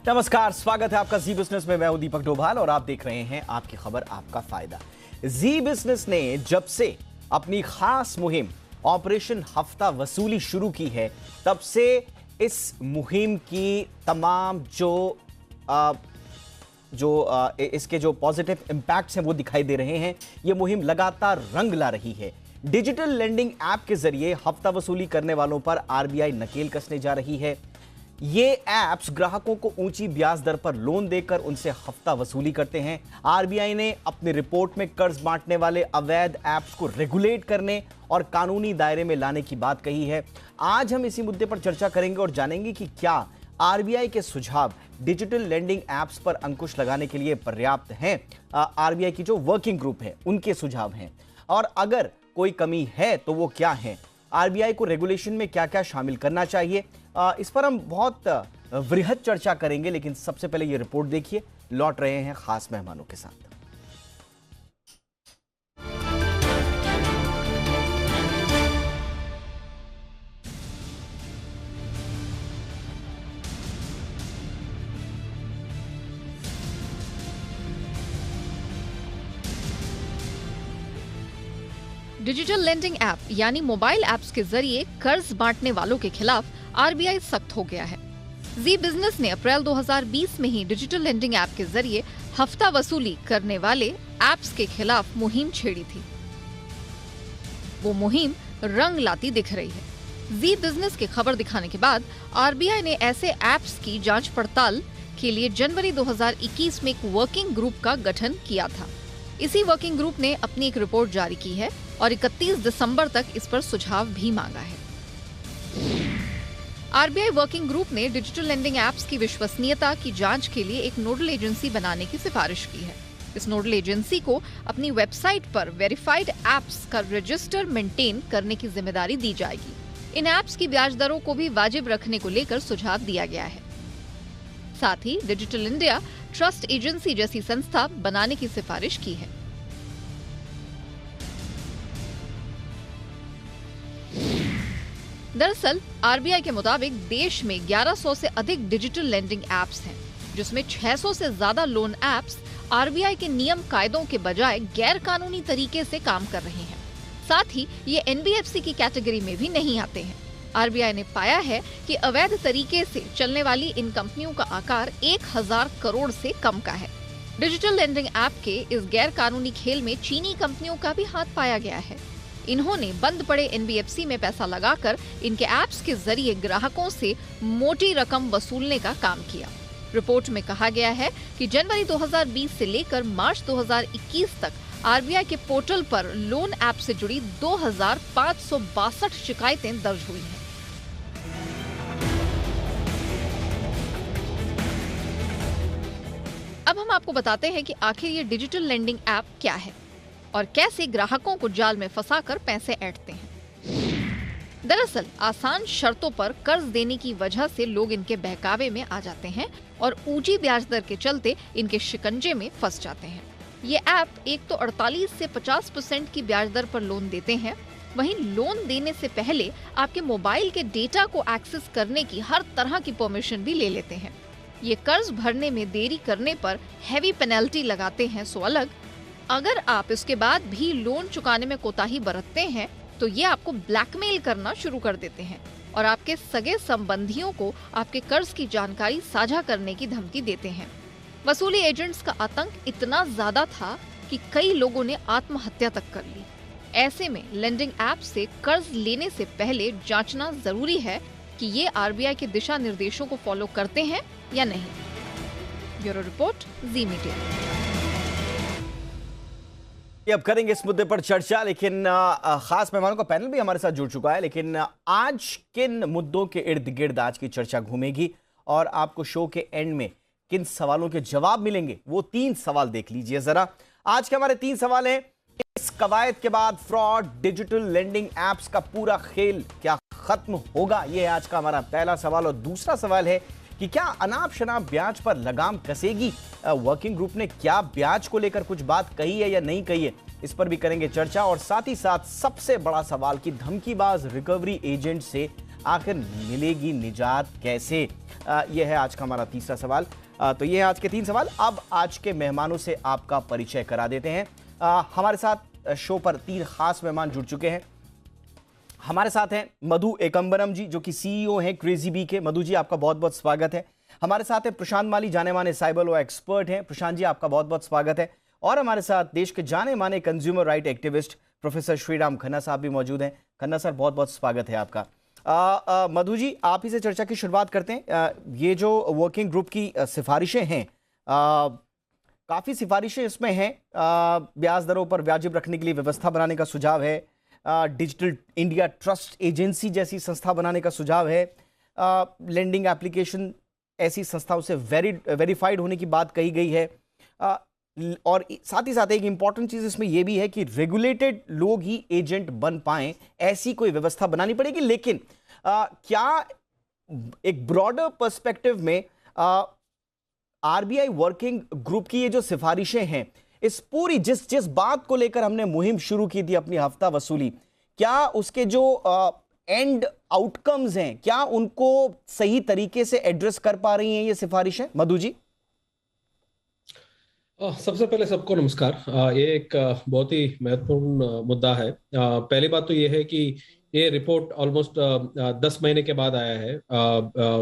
नमस्कार, स्वागत है आपका जी बिजनेस में। मैं हूं दीपक डोभाल और आप देख रहे हैं आपकी खबर आपका फायदा। जी बिजनेस ने जब से अपनी खास मुहिम ऑपरेशन हफ्ता वसूली शुरू की है, तब से इस मुहिम की तमाम इसके जो पॉजिटिव इंपैक्ट्स हैं वो दिखाई दे रहे हैं। ये मुहिम लगातार रंग ला रही है। डिजिटल लेंडिंग ऐप के जरिए हफ्ता वसूली करने वालों पर आरबीआई नकेल कसने जा रही है। ये ऐप्स ग्राहकों को ऊंची ब्याज दर पर लोन देकर उनसे हफ्ता वसूली करते हैं। आरबीआई ने अपनी रिपोर्ट में कर्ज बांटने वाले अवैध ऐप्स को रेगुलेट करने और कानूनी दायरे में लाने की बात कही है। आज हम इसी मुद्दे पर चर्चा करेंगे और जानेंगे कि क्या आरबीआई के सुझाव डिजिटल लेंडिंग ऐप्स पर अंकुश लगाने के लिए पर्याप्त हैं। आरबीआई की जो वर्किंग ग्रुप है उनके सुझाव हैं, और अगर कोई कमी है तो वो क्या है। आरबीआई को रेगुलेशन में क्या क्या शामिल करना चाहिए, इस पर हम बहुत वृहद चर्चा करेंगे। लेकिन सबसे पहले ये रिपोर्ट देखिए, लौट रहे हैं खास मेहमानों के साथ। डिजिटल लेंडिंग ऐप यानी मोबाइल ऐप्स के जरिए कर्ज बांटने वालों के खिलाफ आरबीआई सख्त हो गया है। जी बिजनेस ने अप्रैल 2020 में ही डिजिटल लेंडिंग ऐप के जरिए हफ्ता वसूली करने वाले ऐप्स के खिलाफ मुहिम छेड़ी थी। वो मुहिम रंग लाती दिख रही है। जी बिजनेस के खबर दिखाने के बाद आरबीआई ने ऐसे ऐप्स की जांच पड़ताल के लिए जनवरी 2021 में एक वर्किंग ग्रुप का गठन किया था। इसी वर्किंग ग्रुप ने अपनी एक रिपोर्ट जारी की है और 31 दिसंबर तक इस पर सुझाव भी मांगा है। आरबीआई वर्किंग ग्रुप ने डिजिटल लेंडिंग ऐप्स की विश्वसनीयता की जांच के लिए एक नोडल एजेंसी बनाने की सिफारिश की है। इस नोडल एजेंसी को अपनी वेबसाइट पर वेरीफाइड ऐप्स का रजिस्टर मेंटेन करने की जिम्मेदारी दी जाएगी। इन ऐप्स की ब्याज दरों को भी वाजिब रखने को लेकर सुझाव दिया गया है। साथ ही डिजिटल इंडिया ट्रस्ट एजेंसी जैसी संस्था बनाने की सिफारिश की है। दरअसल आरबीआई के मुताबिक देश में 1100 से अधिक डिजिटल लेंडिंग ऐप्स हैं, जिसमें 600 से ज्यादा लोन ऐप्स आरबीआई के नियम कायदों के बजाय गैर कानूनी तरीके से काम कर रहे हैं। साथ ही ये एनबीएफसी की कैटेगरी में भी नहीं आते हैं। आरबीआई ने पाया है कि अवैध तरीके से चलने वाली इन कंपनियों का आकार 1000 करोड़ से कम का है। डिजिटल लेंडिंग ऐप के इस गैर कानूनी खेल में चीनी कंपनियों का भी हाथ पाया गया है। इन्होंने बंद पड़े एनबीएफसी में पैसा लगाकर इनके ऐप्स के जरिए ग्राहकों से मोटी रकम वसूलने का काम किया। रिपोर्ट में कहा गया है कि जनवरी 2020 से लेकर मार्च 2021 तक आरबीआई के पोर्टल पर लोन ऐप से जुड़ी 2562 शिकायतें दर्ज हुई हैं। अब हम आपको बताते हैं कि आखिर ये डिजिटल लेंडिंग ऐप क्या है और कैसे ग्राहकों को जाल में फंसाकर पैसे ऐंठते हैं। दरअसल आसान शर्तों पर कर्ज देने की वजह से लोग इनके बहकावे में आ जाते हैं और ऊंची ब्याज दर के चलते इनके शिकंजे में फंस जाते हैं। ये ऐप एक तो 48 से 50% की ब्याज दर पर लोन देते हैं, वहीं लोन देने से पहले आपके मोबाइल के डेटा को एक्सेस करने की हर तरह की परमिशन भी ले लेते हैं। ये कर्ज भरने में देरी करने पर हैवी पेनल्टी लगाते हैं सो अलग। अगर आप इसके बाद भी लोन चुकाने में कोताही बरतते हैं तो ये आपको ब्लैकमेल करना शुरू कर देते हैं और आपके सगे संबंधियों को आपके कर्ज की जानकारी साझा करने की धमकी देते हैं। वसूली एजेंट्स का आतंक इतना ज्यादा था कि कई लोगों ने आत्महत्या तक कर ली। ऐसे में लेंडिंग ऐप से कर्ज लेने से पहले जांचना जरूरी है कि ये आरबीआई के दिशा निर्देशों को फॉलो करते हैं या नहीं। ब्यूरो रिपोर्ट, जी मीडिया। अब करेंगे इस मुद्दे पर चर्चा, लेकिन खास मेहमानों का पैनल भी हमारे साथ जुड़ चुका है। लेकिन आज किन मुद्दों के इर्द गिर्द आज की चर्चा घूमेगी और आपको शो के एंड में किन सवालों के जवाब मिलेंगे, वो 3 सवाल देख लीजिए जरा। आज के हमारे 3 सवाल हैं। इस कवायद के बाद फ्रॉड डिजिटल लेंडिंग ऐप्स का पूरा खेल क्या खत्म होगा, ये है आज का हमारा पहला सवाल। और दूसरा सवाल है कि क्या अनाप शनाप ब्याज पर लगाम कसेगी। वर्किंग ग्रुप ने क्या ब्याज को लेकर कुछ बात कही है या नहीं कही है, इस पर भी करेंगे चर्चा। और साथ ही साथ सबसे बड़ा सवाल कि धमकीबाज रिकवरी एजेंट से आखिर मिलेगी निजात कैसे? यह है आज का हमारा तीसरा सवाल। तो ये है आज के 3 सवाल। अब आज के मेहमानों से आपका परिचय करा देते हैं। हमारे साथ शो पर 3 खास मेहमान जुड़ चुके हैं। हमारे साथ हैं मधु एकम्बरम जी, जो कि सीईओ हैं क्रेजी बी के। मधु जी, आपका बहुत बहुत स्वागत है। हमारे साथ है प्रशांत माली, जाने माने साइबर लॉ एक्सपर्ट हैं। प्रशांत जी, आपका बहुत बहुत स्वागत है। और हमारे साथ देश के जाने माने consumer right activist professor Shriram Khanna साहब भी मौजूद हैं। खन्ना सर, बहुत बहुत स्वागत है आपका। मधु जी, आप ही से चर्चा की शुरुआत करते हैं। ये जो वर्किंग ग्रुप की सिफारिशें हैं, काफ़ी सिफारिशें इसमें हैं। ब्याज दरों पर वाजिब रखने के लिए व्यवस्था बनाने का सुझाव है, डिजिटल इंडिया ट्रस्ट एजेंसी जैसी संस्था बनाने का सुझाव है, लेंडिंग एप्लीकेशन ऐसी संस्थाओं से वेरीफाइड होने की बात कही गई है, और साथ ही साथ एक इंपॉर्टेंट चीज इसमें यह भी है कि रेगुलेटेड लोग ही एजेंट बन पाएं, ऐसी कोई व्यवस्था बनानी पड़ेगी। लेकिन क्या एक ब्रॉडर पर्सपेक्टिव में आरबीआई वर्किंग ग्रुप की ये जो सिफारिशें हैं, इस पूरी जिस बात को लेकर हमने मुहिम शुरू की थी अपनी हफ्ता वसूली, क्या उसके जो एंड आउटकम्स हैं, क्या उनको सही तरीके से एड्रेस कर पा रही हैं ये सिफारिशें? मधु जी। सबसे पहले सबको नमस्कार। ये एक बहुत ही महत्वपूर्ण मुद्दा है। पहली बात तो ये है कि ये रिपोर्ट ऑलमोस्ट 10 महीने के बाद आया है।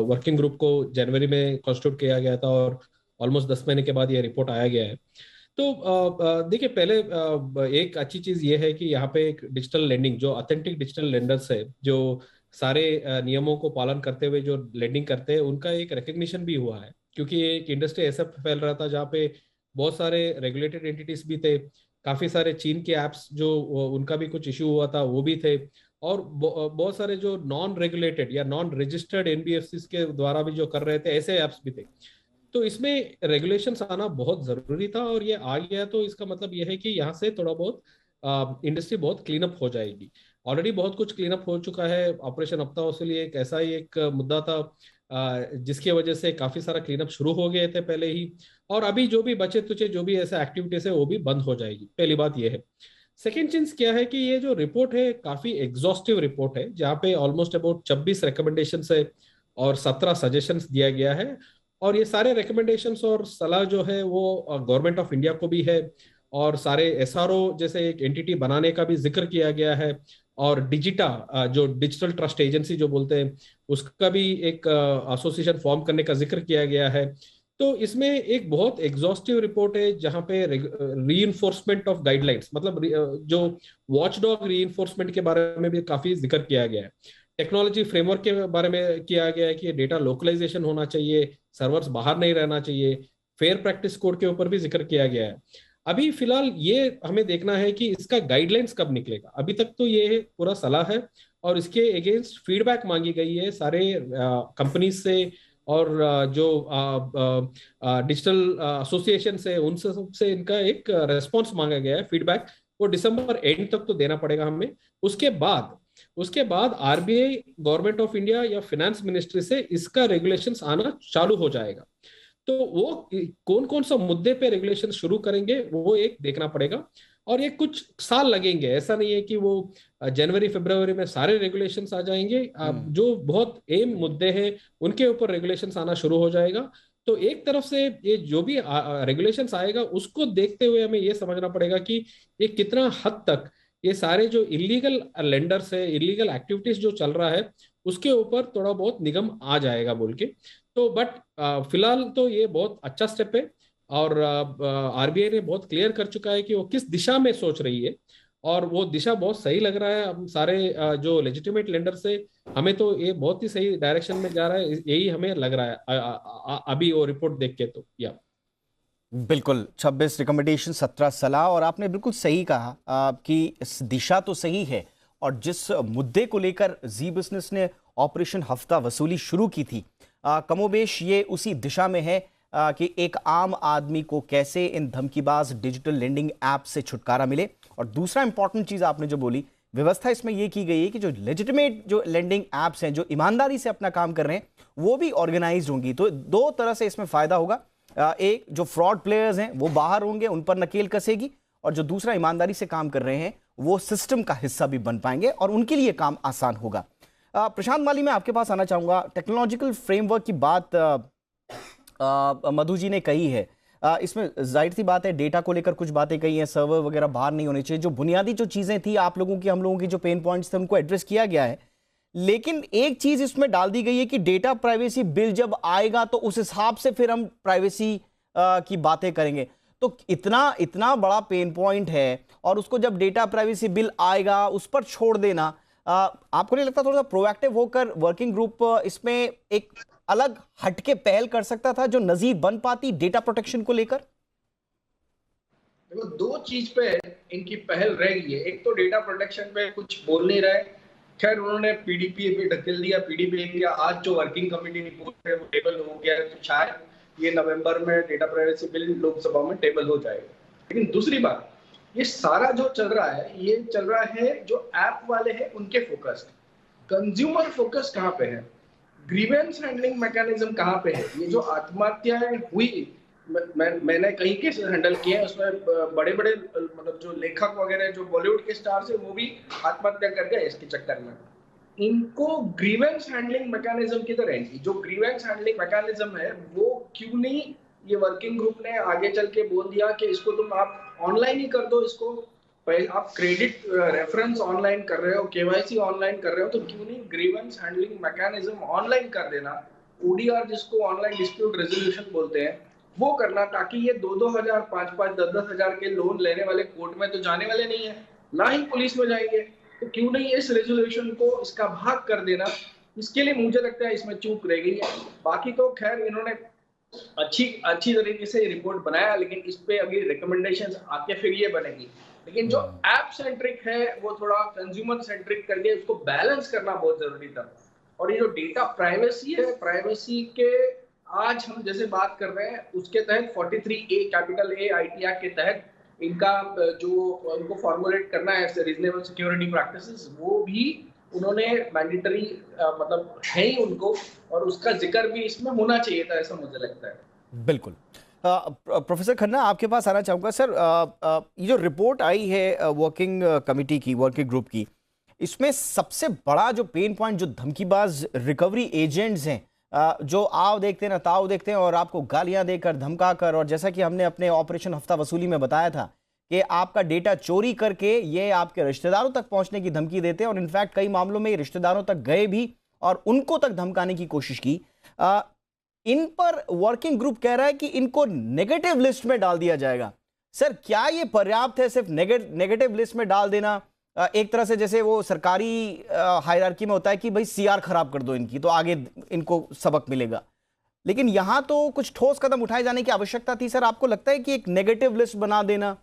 वर्किंग ग्रुप को जनवरी में कॉन्स्टिट्यूट किया गया था और ऑलमोस्ट 10 महीने के बाद ये रिपोर्ट आया गया है। तो देखिए, पहले एक अच्छी चीज ये है कि यहाँ पे एक डिजिटल लेंडिंग, जो ऑथेंटिक डिजिटल लेंडर्स है, जो सारे नियमों को पालन करते हुए जो लेंडिंग करते हैं, उनका एक रिकग्निशन भी हुआ है। क्योंकि एक इंडस्ट्री ऐसा फैल रहा था जहाँ पे बहुत सारे रेगुलेटेड एंटिटीज भी थे, काफी सारे चीन के एप्स जो उनका भी कुछ इश्यू हुआ था वो भी थे, और बहुत सारे जो नॉन रेगुलेटेड या नॉन रजिस्टर्ड एनबीएफसीज के द्वारा भी जो कर रहे थे ऐसे एप्स भी थे। तो इसमें रेगुलेशंस आना बहुत जरूरी था और ये आ गया। तो इसका मतलब ये है कि यहाँ से थोड़ा बहुत इंडस्ट्री बहुत क्लीन अप हो जाएगी। ऑलरेडी बहुत कुछ क्लीन अप हो चुका है। ऑपरेशन हफ्ता वसूली एक ऐसा ही एक मुद्दा था जिसकी वजह से काफी सारा क्लीन अप शुरू हो गए थे पहले ही, और अभी जो भी बचे तुचे जो भी ऐसा एक्टिविटीज है वो भी बंद हो जाएगी। पहली बात ये है। सेकेंड चीज क्या है कि ये जो रिपोर्ट है काफी एग्जॉस्टिव रिपोर्ट है, जहाँ पे ऑलमोस्ट अबाउट 26 रिकमेंडेशन है और 17 सजेशंस दिया गया है। और ये सारे रिकमेंडेशंस और सलाह जो है वो गवर्नमेंट ऑफ इंडिया को भी है, और सारे एसआरओ जैसे एक एंटिटी बनाने का भी जिक्र किया गया है, और डिजिटा जो डिजिटल ट्रस्ट एजेंसी जो बोलते हैं उसका भी एक एसोसिएशन फॉर्म करने का जिक्र किया गया है। तो इसमें एक बहुत एग्जॉस्टिव रिपोर्ट है जहां पे रीइंफोर्समेंट ऑफ गाइडलाइंस, मतलब जो वॉचडॉग रीइंफोर्समेंट के बारे में भी काफी जिक्र किया गया है। टेक्नोलॉजी फ्रेमवर्क के बारे में किया गया है कि डेटा लोकलाइजेशन होना चाहिए, सर्वर्स बाहर नहीं रहना चाहिए, फेयर प्रैक्टिस कोड के ऊपर भी जिक्र किया गया है। अभी फिलहाल ये हमें देखना है कि इसका गाइडलाइंस कब निकलेगा। अभी तक तो ये पूरा सलाह है और इसके अगेंस्ट फीडबैक मांगी गई है सारे कंपनीज से, और जो डिजिटल एसोसिएशन से, उनसे सबसे इनका एक रेस्पॉन्स मांगा गया है, फीडबैक। वो दिसंबर एंड तक तो देना पड़ेगा हमें। उसके बाद आरबीआई, गवर्नमेंट ऑफ इंडिया या फाइनेंस मिनिस्ट्री से इसका रेगुलेशंस आना चालू हो जाएगा। तो वो कौन कौन सा मुद्दे पे रेगुलेशन शुरू करेंगे वो एक देखना पड़ेगा, और ये कुछ साल लगेंगे। ऐसा नहीं है कि वो जनवरी फरवरी में सारे रेगुलेशंस आ जाएंगे। जो बहुत एम मुद्दे हैं उनके ऊपर रेगुलेशंस आना शुरू हो जाएगा। तो एक तरफ से ये जो भी रेगुलेशंस आएगा उसको देखते हुए हमें ये समझना पड़ेगा कि ये कितना हद तक ये सारे जो इलीगल लेंडर्स है, इलीगल एक्टिविटीज जो चल रहा है, उसके ऊपर थोड़ा बहुत निगम आ जाएगा बोल के। तो बट फिलहाल तो ये बहुत अच्छा स्टेप है, और आरबीआई ने बहुत क्लियर कर चुका है कि वो किस दिशा में सोच रही है, और वो दिशा बहुत सही लग रहा है। हम सारे जो लेजिटिमेट लेंडर से, हमें तो ये बहुत ही सही डायरेक्शन में जा रहा है, यही हमें लग रहा है अभी वो रिपोर्ट देख के। तो या बिल्कुल 26 रिकमेंडेशन, 17 सलाह, और आपने बिल्कुल सही कहा कि इस दिशा तो सही है। और जिस मुद्दे को लेकर जी बिजनेस ने ऑपरेशन हफ्ता वसूली शुरू की थी, कमोबेश ये उसी दिशा में है कि एक आम आदमी को कैसे इन धमकीबाज डिजिटल लेंडिंग ऐप से छुटकारा मिले। और दूसरा इंपॉर्टेंट चीज आपने जो बोली, व्यवस्था इसमें यह की गई है कि जो लेजिटिमेट जो लेंडिंग ऐप्स हैं, जो ईमानदारी से अपना काम कर रहे हैं, वो भी ऑर्गेनाइज्ड होंगी। तो दो तरह से इसमें फायदा होगा। एक, जो फ्रॉड प्लेयर्स हैं वो बाहर होंगे, उन पर नकेल कसेगी, और जो दूसरा ईमानदारी से काम कर रहे हैं वो सिस्टम का हिस्सा भी बन पाएंगे और उनके लिए काम आसान होगा। प्रशांत माली, मैं आपके पास आना चाहूंगा। टेक्नोलॉजिकल फ्रेमवर्क की बात मधु जी ने कही है। इसमें जाहिर सी बात है, डेटा को लेकर कुछ बातें कही हैं, सर्वर वगैरह बाहर नहीं होने चाहिए, जो बुनियादी जो चीजें थी आप लोगों की, हम लोगों की जो पेन पॉइंट्स थे उनको एड्रेस किया गया है। लेकिन एक चीज इसमें डाल दी गई है कि डेटा प्राइवेसी बिल जब आएगा तो उस हिसाब से फिर हम प्राइवेसी की बातें करेंगे। तो इतना बड़ा पेन पॉइंट है और उसको जब डेटा प्राइवेसी बिल आएगा उस पर छोड़ देना, आपको नहीं लगता थोड़ा सा प्रोएक्टिव होकर वर्किंग ग्रुप इसमें एक अलग हटके पहल कर सकता था जो नजीर बन पाती डेटा प्रोटेक्शन को लेकर? देखो, दो चीज पे इनकी पहल रह गई है। एक तो डेटा प्रोटेक्शन पे कुछ बोल नहीं रहे। खैर, उन्होंने पीडीपी पे ढकेल दिया, पीडीपी किया। आज जो वर्किंग कमेटी रिपोर्ट है वो टेबल हो गया है, तो शायद ये नवंबर में डेटा प्राइवेसी बिल लोकसभा में टेबल हो जाएगा। लेकिन दूसरी बात, ये सारा जो चल रहा है, ये चल रहा है जो ऐप वाले हैं उनके फोकस्ड। कंज्यूमर फोकस कहाँ पे है? ग्रीवेंस हैंडलिंग मैकेनिज्म कहाँ पे है? ये जो आत्महत्याएं हुई, मैंने कई केसेस हैंडल किए हैं, उसमें बड़े बड़े मतलब जो लेखक वगैरह जो बॉलीवुड के स्टार्स है वो भी आत्महत्या कर गए इसके चक्कर में। इनको ग्रीवेंस हैंडलिंग मैकेनिज्म की तरह जो ग्रीवेंस हैंडलिंग मैकेनिज्म है वो क्यों नहीं ये वर्किंग ग्रुप ने आगे चल के बोल दिया कि इसको तुम आप ऑनलाइन ही कर दो। इसको पहले आप क्रेडिट रेफरेंस ऑनलाइन कर रहे हो, केवाईसी ऑनलाइन कर रहे हो, तो क्यों नहीं ग्रीवेंस हैंडलिंग मैकेनिज्म ऑनलाइन कर देना। ओडीआर, जिसको ऑनलाइन डिस्प्यूट रेजोल्यूशन बोलते हैं, वो करना, ताकि ये 2-2 हजार, 5-5, 10-10 हजार के लोन लेने वाले कोर्ट में तो जाने वाले नहीं है, ना ही पुलिस में जाएंगे। तो क्यों नहीं इस रेजोल्यूशन को इसका भाग कर देना। इसके लिए मुझे लगता है इसमें चूक रह गई है। बाकी तो खैर इन्होंने अच्छी तरीके से रिपोर्ट बनाया, लेकिन इस पे अभी रिकमेंडेशंस आके फिर ये बनेगी। लेकिन जो ऐप सेंट्रिक है वो थोड़ा कंज्यूमर सेंट्रिक करके उसको बैलेंस करना बहुत जरूरी था। और ये जो डेटा प्राइवेसी है, प्राइवेसी के आज हम जैसे बात कर रहे हैं उसके तहत 43A capital A IT act के तहत इनका जो इनको फॉर्मुलेट करना है रीजनेबल सिक्योरिटी प्रैक्टिसेस, वो भी उन्होंने मैंडेटरी मतलब है ही उनको, और उसका जिक्र भी इसमें होना चाहिए था, ऐसा मुझे लगता है। बिल्कुल। प्रोफेसर खन्ना, आपके पास आना चाहूँगा। सर, ये जो रिपोर्ट आई है वर्किंग कमेटी की, वर्किंग ग्रुप की, इसमें सबसे बड़ा जो पेन पॉइंट, जो धमकीबाज रिकवरी एजेंट्स हैं, जो आओ देखते हैं ना ताओ देखते हैं और आपको गालियां देकर, धमका कर, और जैसा कि हमने अपने ऑपरेशन हफ्ता वसूली में बताया था कि आपका डेटा चोरी करके ये आपके रिश्तेदारों तक पहुंचने की धमकी देते हैं, और इनफैक्ट कई मामलों में रिश्तेदारों तक गए भी और उनको तक धमकाने की कोशिश की। इन पर वर्किंग ग्रुप कह रहा है कि इनको नेगेटिव लिस्ट में डाल दिया जाएगा। सर, क्या ये पर्याप्त है सिर्फ नेगेटिव लिस्ट में डाल देना? एक तरह से जैसे वो सरकारी हायरार्की में होता है कि भाई सीआर खराब कर दो इनकी, तो आगे इनको सबक मिलेगा। लेकिन यहां तो कुछ ठोस कदम उठाए जाने की आवश्यकता थी। सर, आपको लगता है कि एक नेगेटिव लिस्ट बना देना,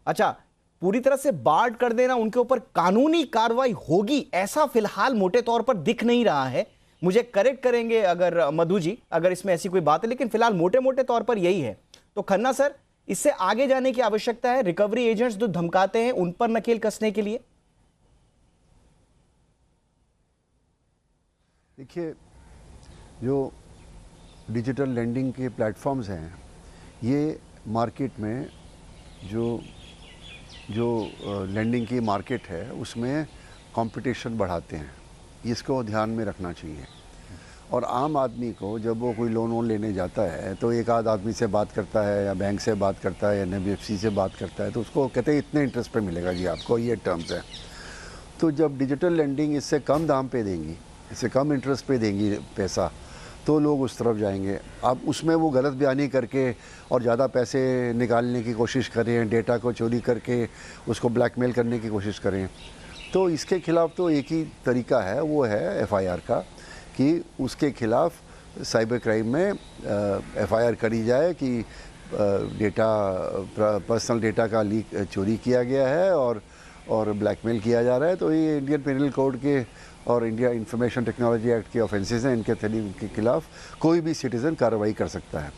अच्छा पूरी तरह से बार्ड कर देना, उनके ऊपर कानूनी कार्रवाई होगी, ऐसा फिलहाल मोटे तौर पर दिख नहीं रहा है। मुझे करेक्ट करेंगे अगर मधु जी, अगर इसमें ऐसी कोई बात है, लेकिन फिलहाल मोटे मोटे तौर पर यही है। तो खन्ना सर, इससे आगे जाने की आवश्यकता है, रिकवरी एजेंट्स जो धमकाते हैं उन पर नकेल कसने के लिए। देखिए, जो डिजिटल लेंडिंग के प्लेटफॉर्म्स हैं, ये मार्केट में जो लेंडिंग की मार्केट है उसमें कंपटीशन बढ़ाते हैं। इसको ध्यान में रखना चाहिए। और आम आदमी को जब वो कोई लोन लेने जाता है तो एक आध आदमी से बात करता है या बैंक से बात करता है या NBFC से बात करता है, तो उसको कहते हैं इतने इंटरेस्ट पे मिलेगा जी आपको, ये टर्म्स है। तो जब डिजिटल लेंडिंग इससे कम दाम पे देंगी, इससे कम इंटरेस्ट पे देंगी पैसा, तो लोग उस तरफ जाएंगे। अब उसमें वो गलत बयानी करके और ज़्यादा पैसे निकालने की कोशिश करें, डेटा को चोरी करके उसको ब्लैकमेल करने की कोशिश करें, तो इसके खिलाफ तो एक ही तरीका है, वो है FIR का, कि उसके खिलाफ साइबर क्राइम में FIR करी जाए कि डेटा, पर्सनल डेटा का लीक, चोरी किया गया है और ब्लैकमेल किया जा रहा है। तो ये इंडियन पेनल कोड के और इंडिया इंफॉर्मेशन टेक्नोलॉजी एक्ट के ऑफेंसेस हैं, इनके खिलाफ कोई भी सिटीज़न कार्रवाई कर सकता है।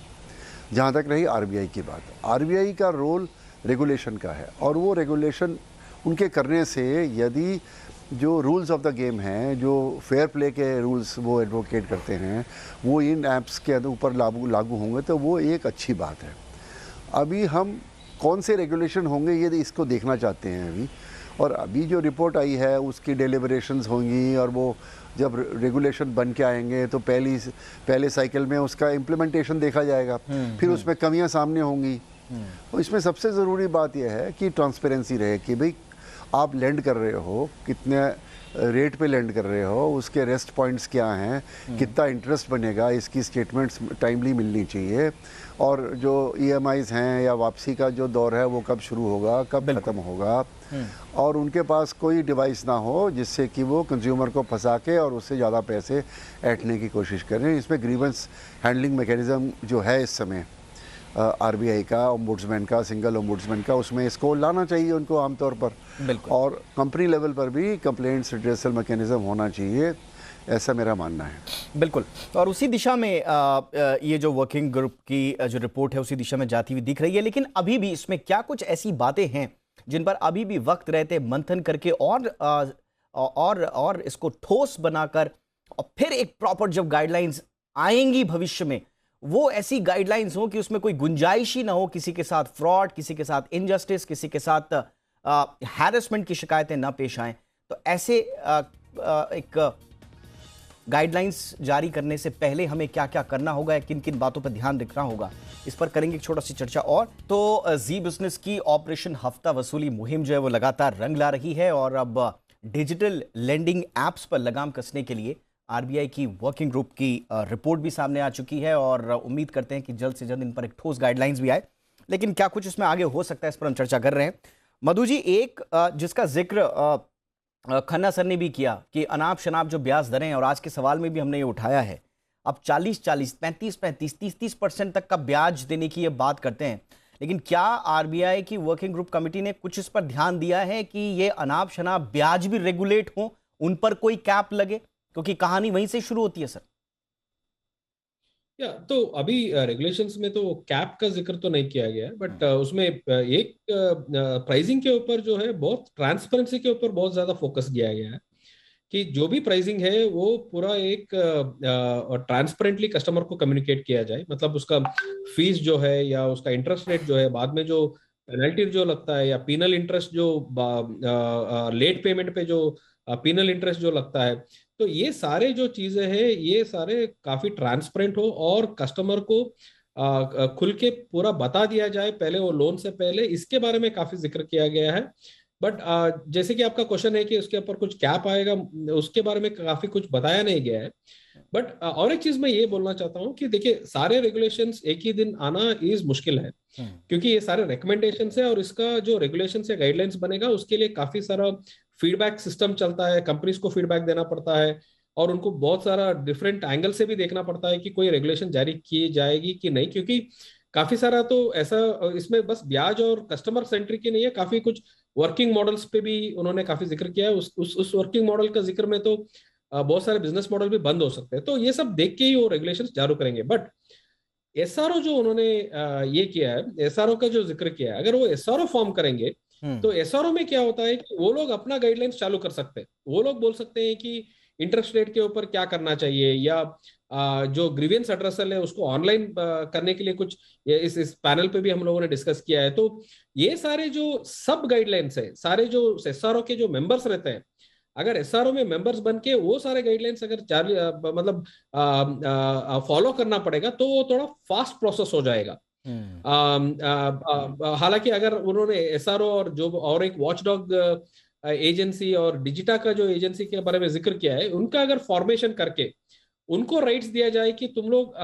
जहाँ तक रही RBI की बात, RBI का रोल रेगुलेशन का है, और वो रेगुलेशन उनके करने से यदि जो रूल्स ऑफ द गेम हैं, जो फेयर प्ले के रूल्स वो एडवोकेट करते हैं, वो इन ऐप्स के ऊपर लागू होंगे, तो वो एक अच्छी बात है। अभी हम कौन से रेगुलेशन होंगे ये इसको देखना चाहते हैं अभी। और अभी जो रिपोर्ट आई है उसकी डेलिब्रेशंस होंगी, और वो जब रेगुलेशन बन के आएंगे तो पहले साइकिल में उसका इम्प्लीमेंटेशन देखा जाएगा, फिर उसमें कमियां सामने होंगी। तो इसमें सबसे ज़रूरी बात यह है कि ट्रांसपेरेंसी रहे कि भाई आप लैंड कर रहे हो, कितने रेट पे लैंड कर रहे हो, उसके रेस्ट पॉइंट्स क्या हैं, कितना इंटरेस्ट बनेगा, इसकी स्टेटमेंट्स टाइमली मिलनी चाहिए। और जो ईएमआईज हैं या वापसी का जो दौर है वो कब शुरू होगा, कब ख़त्म होगा, और उनके पास कोई डिवाइस ना हो जिससे कि वो कंज्यूमर को फंसा के और उससे ज़्यादा पैसे ऐंठने की कोशिश करें। इसमें ग्रीवेंस हैंडलिंग मैकेनिज़्म जो है इस समय आरबीआई का, ओम्बुड्समैन का, सिंगल ओम्बुड्समैन का, उसमें इसको लाना चाहिए उनको आमतौर पर। और कंपनी लेवल पर भी कंप्लेंट्स रिड्रेसल मैकेनिज्म होना चाहिए, ऐसा मेरा मानना है। बिल्कुल, और उसी दिशा में ये जो वर्किंग ग्रुप की जो रिपोर्ट है उसी दिशा में जाती हुई दिख रही है। लेकिन अभी भी इसमें क्या कुछ ऐसी बातें हैं जिन पर अभी भी वक्त रहते मंथन करके और इसको ठोस बनाकर और फिर एक प्रॉपर जब गाइडलाइंस आएंगी भविष्य में, वो ऐसी गाइडलाइंस हो कि उसमें कोई गुंजाइश ही ना हो किसी के साथ फ्रॉड, किसी के साथ इनजस्टिस, किसी के साथ हैरेसमेंट की शिकायतें ना पेश आएं। तो ऐसे एक गाइडलाइंस जारी करने से पहले हमें क्या क्या करना होगा या किन किन बातों पर ध्यान रखना होगा, इस पर करेंगे एक छोटा सी चर्चा। और तो जी बिजनेस की ऑपरेशन हफ्ता वसूली मुहिम जो है वो लगातार रंग ला रही है, और अब डिजिटल लेंडिंग एप्स पर लगाम कसने के लिए आरबीआई की वर्किंग ग्रुप की रिपोर्ट भी सामने आ चुकी है, और उम्मीद करते हैं कि जल्द से जल्द इन पर एक ठोस गाइडलाइंस भी आए। लेकिन क्या कुछ इसमें आगे हो सकता है, इस पर हम चर्चा कर रहे हैं। मधु जी, एक जिसका जिक्र खन्ना सर ने भी किया कि अनाप शनाप जो ब्याज दरें, और आज के सवाल में भी हमने ये उठाया है, अब 40-40, 35-35, 30-30% तक का ब्याज देने की ये बात करते हैं। लेकिन क्या आरबीआई की वर्किंग ग्रुप कमेटी ने कुछ इस पर ध्यान दिया है कि ये अनाप शनाप ब्याज भी रेगुलेट हो, उन पर कोई कैप लगे? क्योंकि कहानी वहीं से शुरू होती है सर। तो अभी रेगुलेशंस में तो कैप का जिक्र तो नहीं किया गया है, बट उसमें एक प्राइसिंग के ऊपर जो है बहुत ट्रांसपेरेंसी के ऊपर बहुत ज्यादा फोकस दिया गया है कि जो भी प्राइसिंग है वो पूरा एक ट्रांसपेरेंटली कस्टमर को कम्युनिकेट किया जाए। मतलब उसका फीस जो है या उसका इंटरेस्ट रेट जो है, बाद में जो पेनल्टी जो लगता है या पीनल इंटरेस्ट जो लेट पेमेंट पे जो पीनल इंटरेस्ट जो लगता है, तो ये सारे जो चीजें हैं ये सारे काफी ट्रांसपेरेंट हो और कस्टमर को खुल के पूरा बता दिया जाए पहले, वो लोन से पहले। इसके बारे में काफी जिक्र किया गया है। बट जैसे कि आपका क्वेश्चन है कि उसके ऊपर कुछ कैप आएगा, उसके बारे में काफी कुछ बताया नहीं गया है। बट और एक चीज मैं ये बोलना चाहता हूँ कि देखिए, सारे रेगुलेशंस एक ही दिन आना इज मुश्किल है, क्योंकि ये सारे रिकमेंडेशंस है और इसका जो रेगुलेशंस या गाइडलाइंस बनेगा उसके लिए काफी सारा फीडबैक सिस्टम चलता है, कंपनीज को फीडबैक देना पड़ता है और उनको बहुत सारा डिफरेंट एंगल से भी देखना पड़ता है कि कोई रेगुलेशन जारी की जाएगी कि नहीं, क्योंकि काफी सारा तो ऐसा इसमें बस ब्याज और कस्टमर सेंट्रिक ही नहीं है, काफी कुछ वर्किंग मॉडल्स पे भी उन्होंने काफी जिक्र किया है। उस वर्किंग मॉडल का जिक्र में तो बहुत सारे बिजनेस मॉडल भी बंद हो सकते हैं, तो ये सब देख के ही वो रेगुलेशंस जारी करेंगे। बट एसआरओ जो उन्होंने ये किया है, एसआरओ का जो जिक्र किया है, अगर वो एसआरओ फॉर्म करेंगे तो एसआरओ में क्या होता है कि वो लोग अपना गाइडलाइंस चालू कर सकते हैं। वो लोग बोल सकते हैं कि इंटरेस्ट रेट के ऊपर क्या करना चाहिए, या जो ग्रीवियंस एड्रेसल है उसको ऑनलाइन करने के लिए कुछ इस पैनल पे भी हम लोगों ने डिस्कस किया है। तो ये सारे जो सब गाइडलाइंस है, सारे जो एसआरओ के जो मेंबर्स रहते हैं, अगर एसआरओ में मेंबर्स बन के वो सारे गाइडलाइंस अगर मतलब फॉलो करना पड़ेगा तो वो थोड़ा फास्ट प्रोसेस हो जाएगा। हालांकि अगर उन्होंने एसआरओ और जो और एक वॉचडॉग एजेंसी और डिजिटा का जो एजेंसी के बारे में जिक्र किया है, उनका अगर फॉर्मेशन करके उनको राइट्स दिया जाए कि तुम लोग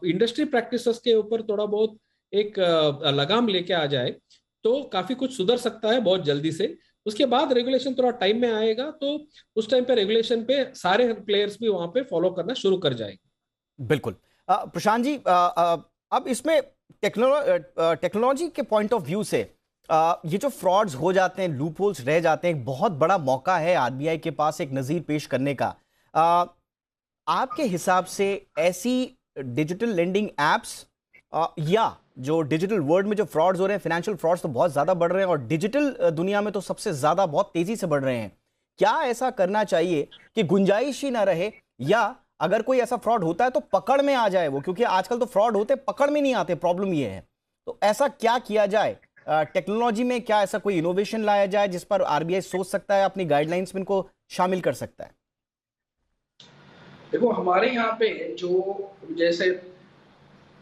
इंडस्ट्री प्रैक्टिसेस के ऊपर थोड़ा बहुत एक लगाम लेके आ जाए, तो काफी कुछ सुधर सकता है बहुत जल्दी से। उसके बाद रेगुलेशन थोड़ा टाइम में आएगा, तो उस टाइम पे रेगुलेशन पे सारे प्लेयर्स भी वहां पे फॉलो करना शुरू कर जाएंगे। बिल्कुल। प्रशांत जी, अब इसमें टेक्नोलॉजी के पॉइंट ऑफ व्यू से ये जो फ्रॉड्स हो जाते हैं, लूपहोल्स रह जाते हैं, एक बहुत बड़ा मौका है आरबीआई के पास एक नज़ीर पेश करने का। आपके हिसाब से ऐसी डिजिटल लेंडिंग एप्स या जो डिजिटल वर्ल्ड में जो फ्रॉड्स हो रहे हैं, फाइनेंशियल फ्रॉड्स तो बहुत ज़्यादा बढ़ रहे हैं और डिजिटल दुनिया में तो सबसे ज़्यादा बहुत तेज़ी से बढ़ रहे हैं, क्या ऐसा करना चाहिए कि गुंजाइश ही ना रहे, या अगर कोई ऐसा फ्रॉड होता है तो पकड़ में आ जाए वो? क्योंकि आजकल तो फ्रॉड होते पकड़ में नहीं आते, प्रॉब्लम ये है। तो ऐसा क्या किया जाए टेक्नोलॉजी में क्या ऐसा कोई इनोवेशन लाया जाए जिस पर आरबीआई सोच सकता है, अपनी गाइडलाइंस में इनको शामिल कर सकता है? देखो हमारे यहाँ पे जो जैसे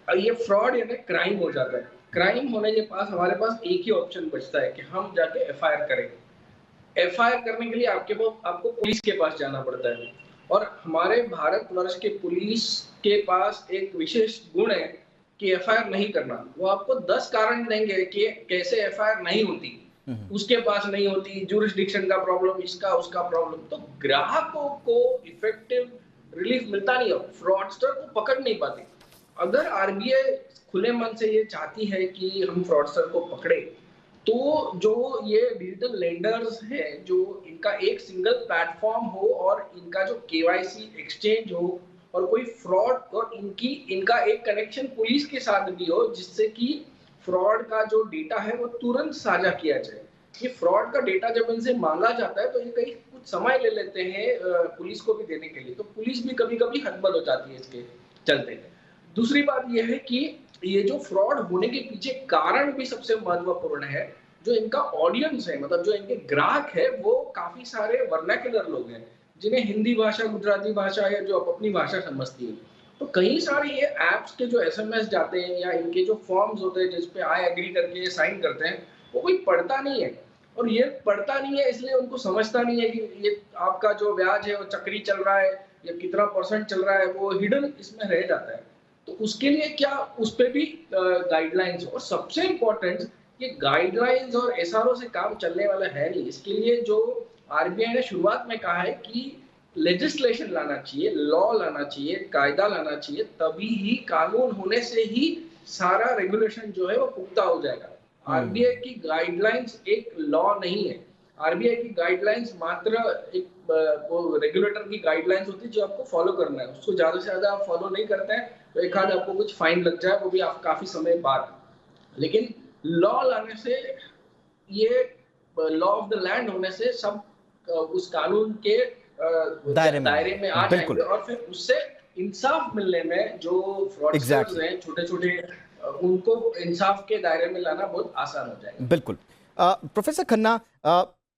ये फ्रॉड या क्राइम हो जाता है, क्राइम होने के पास हमारे पास एक ही ऑप्शन बचता है कि हम जाके एफआईआर करेंगे। एफआईआर करने के लिए आपको पुलिस के पास जाना पड़ता है, और हमारे भारतवर्ष के पुलिस के पास एक विशेष गुण है कि एफआईआर नहीं करना। वो आपको 10 कारण देंगे कि कैसे एफआईआर नहीं होती, उसके पास नहीं होती, जुरिस्डिक्शन का प्रॉब्लम, इसका उसका प्रॉब्लम। तो ग्राहकों को इफेक्टिव रिलीफ मिलता नहीं है, फ्रॉडस्टर को पकड़ नहीं पाते। अगर आरबीआई खुले मन से ये चाहती है कि हम फ्रॉडस्टर को पकड़े, तो जो ये डिजिटल लेंडर्स हैं, जो इनका एक सिंगल प्लेटफॉर्म हो और इनका जो केवाईसी एक्सचेंज हो, और कोई फ्रॉड और इनका एक कनेक्शन पुलिस के साथ भी हो, जिससे कि फ्रॉड का जो डेटा है वो तुरंत साझा किया जाए। ये फ्रॉड का डेटा जब इनसे मांगा जाता है तो ये कहीं कुछ समय ले लेते हैं पुलिस को भी देने के लिए, तो पुलिस भी कभी कभी हतबल हो जाती है इसके चलते। दूसरी बात यह है कि ये जो फ्रॉड होने के पीछे कारण भी सबसे महत्वपूर्ण है। जो इनका ऑडियंस है, मतलब जो इनके ग्राहक है, वो काफी सारे वर्नाक्युलर लोग हैं, जिन्हें हिंदी भाषा, गुजराती भाषा या जो अपनी भाषा समझती है। तो कई सारे ये एप्स के जो एसएमएस जाते हैं या इनके जो फॉर्म्स होते हैं जिसपे आई एग्री करके साइन करते हैं, वो कोई पढ़ता नहीं है। और ये पढ़ता नहीं है इसलिए उनको समझता नहीं है कि ये आपका जो ब्याज है वो चक्री चल रहा है या कितना % चल रहा है, वो हिडन इसमें रह जाता है। तो उसके लिए क्या उस पर भी गाइडलाइंस, और सबसे इम्पोर्टेंट ये गाइडलाइंस और एसआरओ से काम चलने वाला है नहीं। इसके लिए जो आरबीआई ने शुरुआत में कहा है कि लेजिस्लेशन लाना चाहिए, लॉ लाना चाहिए, कायदा लाना चाहिए, तभी ही कानून होने से ही सारा रेगुलेशन जो है वो पुख्ता हो जाएगा। आरबीआई की गाइडलाइंस एक लॉ नहीं है। आरबीआई की गाइडलाइंस मात्र एक वो रेगुलेटर की गाइडलाइंस होती है जो आपको फॉलो करना है। उसको ज्यादा से ज्यादा आप फॉलो नहीं करते हैं तो एक आध आपको कुछ फाइन लग जाए, वो भी आप काफी समय बाद। लेकिन लॉ लाने से, ये लॉ ऑफ द लैंड होने से सब उस कानून के दायरे में आ जाएंगे, और फिर उससे इंसाफ मिलने में जो फ्रॉडस्टर्स हैं छोटे छोटे, उनको इंसाफ के दायरे में लाना बहुत आसान हो जाएगा। बिल्कुल। प्रोफेसर खन्ना,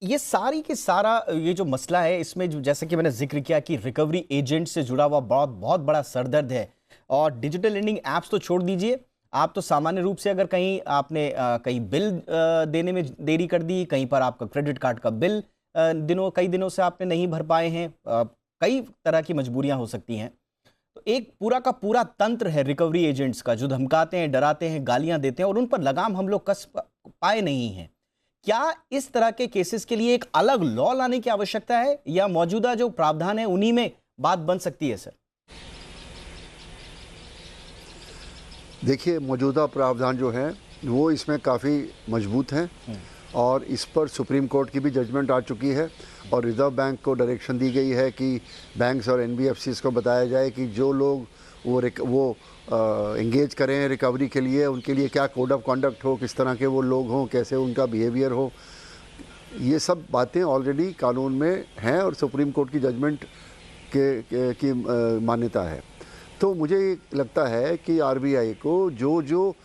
ये सारी की सारा ये जो मसला है, इसमें जो जैसे कि मैंने जिक्र किया कि रिकवरी एजेंट से जुड़ा हुआ बहुत बड़ा सरदर्द है। और डिजिटल लेंडिंग एप्स तो छोड़ दीजिए, आप तो सामान्य रूप से अगर कहीं आपने कहीं बिल देने में देरी कर दी, कहीं पर आपका क्रेडिट कार्ड का बिल कई दिनों से आपने नहीं भर पाए हैं, कई तरह की मजबूरियां हो सकती हैं, तो एक पूरा का पूरा तंत्र है रिकवरी एजेंट्स का, जो धमकाते हैं, डराते हैं, गालियां देते हैं, और उन पर लगाम हम लोग कस पाए नहीं हैं। क्या इस तरह के केसेस के लिए एक अलग लॉ लाने की आवश्यकता है, या मौजूदा जो प्रावधान है उन्हीं में बात बन सकती है? सर देखिए, मौजूदा प्रावधान जो है वो इसमें काफ़ी मजबूत हैं, और इस पर सुप्रीम कोर्ट की भी जजमेंट आ चुकी है, और रिजर्व बैंक को डायरेक्शन दी गई है कि बैंक्स और एनबीएफसीज को बताया जाए कि जो लोग वो एंगेज करें रिकवरी के लिए, उनके लिए क्या कोड ऑफ कॉन्डक्ट हो, किस तरह के वो लोग हों, कैसे उनका बिहेवियर हो। ये सब बातें ऑलरेडी कानून में हैं और सुप्रीम कोर्ट की जजमेंट की मान्यता है। तो मुझे लगता है कि आरबीआई को जो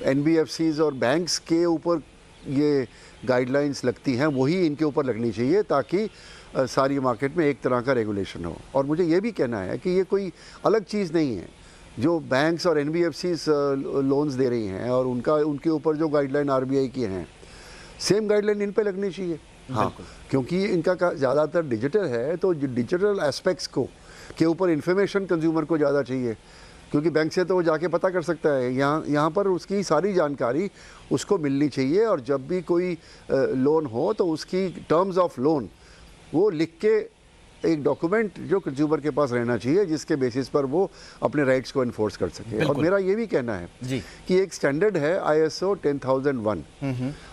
एनबीएफसीज और बैंक्स के ऊपर ये गाइडलाइंस लगती हैं वही इनके ऊपर लगनी चाहिए, ताकि सारी मार्केट में एक तरह का रेगुलेशन हो। और मुझे ये भी कहना है कि ये कोई अलग चीज़ नहीं है। जो बैंक्स और एनबीएफसीज लोन्स दे रही हैं और उनके ऊपर जो गाइडलाइन आरबीआई की हैं, सेम गाइडलाइन इन पे लगनी चाहिए। हाँ, क्योंकि इनका ज़्यादातर डिजिटल है, तो डिजिटल एस्पेक्ट्स के ऊपर इन्फॉर्मेशन कंज्यूमर को ज़्यादा चाहिए, क्योंकि बैंक से तो वो जाके पता कर सकता है। यहाँ पर उसकी सारी जानकारी उसको मिलनी चाहिए, और जब भी कोई लोन हो तो उसकी टर्म्स ऑफ लोन वो लिख के एक डॉक्यूमेंट जो कंज्यूमर के पास रहना चाहिए, जिसके बेसिस पर वो अपने राइट्स को इन्फोर्स कर सके। और मेरा ये भी कहना है कि एक स्टैंडर्ड है ISO 10001।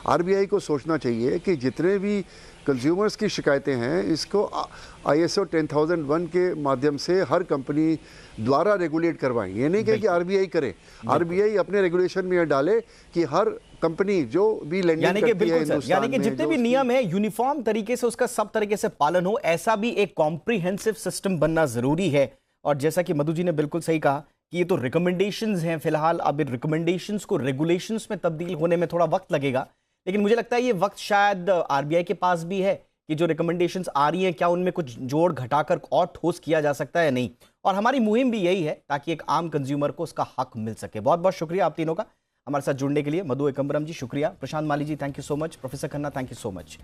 आरबीआई को सोचना चाहिए कि जितने भी कंज्यूमर्स की शिकायतें हैं, इसको ISO 10001 के माध्यम से हर कंपनी द्वारा रेगुलेट करवाएं। ये नहीं कि आरबीआई करे, आरबीआई अपने रेगुलेशन में डाले कि हर कंपनी जो भी लेंडिंग करती है हिंदुस्तान में, यानी कि जितने भी नियम है यूनिफॉर्म तरीके से उसका सब तरीके से पालन हो, ऐसा भी एक कॉम्प्रिहेंसिव सिस्टम बनना जरूरी है। और जैसा कि मधु जी ने बिल्कुल सही कहा कि ये तो रिकमेंडेशंस हैं फिलहाल, अब इन रिकमेंडेशंस को रेगुलेशंस में तब्दील होने में थोड़ा वक्त लगेगा, लेकिन मुझे लगता है ये वक्त शायद आरबीआई के पास भी है कि जो रिकमेंडेशंस आ रही हैं क्या उनमें कुछ जोड़ घटाकर और ठोस किया जा सकता है या नहीं। और हमारी मुहिम भी यही है ताकि एक आम कंज्यूमर को उसका हक मिल सके। बहुत बहुत शुक्रिया आप तीनों का हमारे साथ जुड़ने के लिए। मधु एकम्बरम जी शुक्रिया, Prashant Mali ji thank you so much, professor Khanna thank you so much.